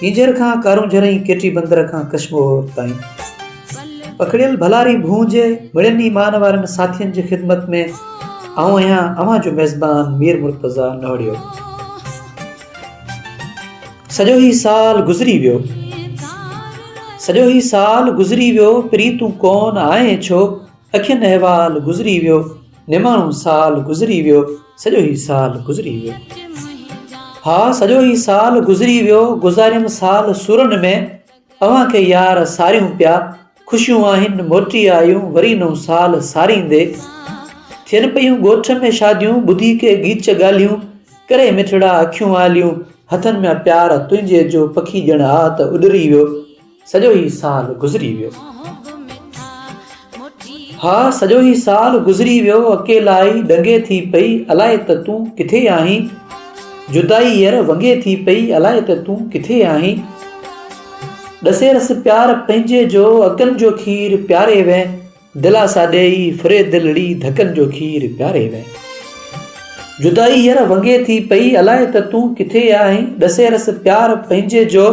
ईंजर खां कारूं झरई केटी बंदर खां कश्मीर ताईं पकड़ियल भलारी भूंजे मिड़नी मान वारनि साथियुनि जी ख़िदमत में आऊं आहियां अव्हां जो मेज़बान मीर मुर्तज़ा नवड़ियो। सॼो ही साल गुज़री वियो, सॼो ही साल गुज़री वियो, प्री तूं कोन आएं छो, अखियुनि अहिवाल गुज़री वियो, निमाणो साल गुज़री वियो, सॼो ही साल गुज़री वियो। हा सॼो ही साल गुज़री वियो, गुज़ारियमि साल सुरनि में, अव्हां खे यार सारियूं पिया, ख़ुशियूं आहिनि मोटी आयूं वरी नओं साल सारींदे। थियनि पयूं ॻोठ में शादियूं, ॿुधी के गीच ॻाल्हियूं, करे मिठड़ा अखियूं आलियूं, हथनि में प्यार तुंहिंजे जो पखी ॼण आ त उॾरी वियो, सॼो ही साल गुज़री वियो। हा सॼो ही साल गुज़री वियो, अकेलाई डंगे थी पई, अलाए त तूं किथे आहीं, जुदाई यर वंगे थी पई, अलाए त तूं किथे आहीं। ॾसे रस प्यार पंहिंजे जो, अगनि जो खीर प्यारे वैं, दिलासा ॾेई फिरे दिलड़ी धकनि जो खीर प्यारे वैं। जुदाई यर वंगे थी पई, अलाए त तूं किथे आहीं, ॾसे रस प्यार पंहिंजे जो,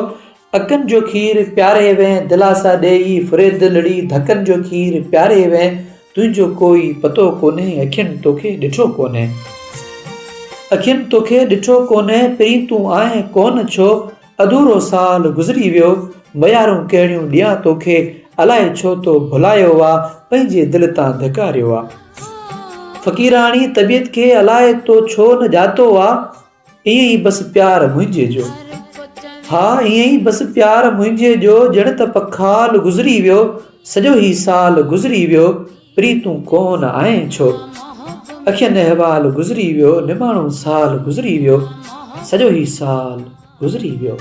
अगनि जो खीर प्यारे वैं, दिलासा ॾेई फिरे दिलड़ी धकनि जो खीर प्यारे वैं। तुंहिंजो कोई पतो कोन्हे, अखियुनि तोखे ॾिठो कोन्हे, अखियुनि तोखे ॾिठो कोन्हे, प्री तूं आएं कोन छो, अधूरो साल गुज़री वियो, मयारूं कहिड़ियूं ॾियां तोखे, अलाए छो तो भुलायो आ, पंहिंजे दिलि तां धिकारियो आ। फ़क़ीराणी तबियत खे अलाए तो छो न ॼातो आ, ईअं ई बसि प्यार मुंहिंजे जो। हा ईअं ई बसि प्यार मुंहिंजे जो, ॼण त पखाल गुज़री वियो, सॼो ही साल गुज़री वियो, प्री तूं कोन आएं छो, अखियुनि अहिवाल गुज़री वियो, निमाणो साल गुज़री वियो, सॼो ही साल गुज़री वियो।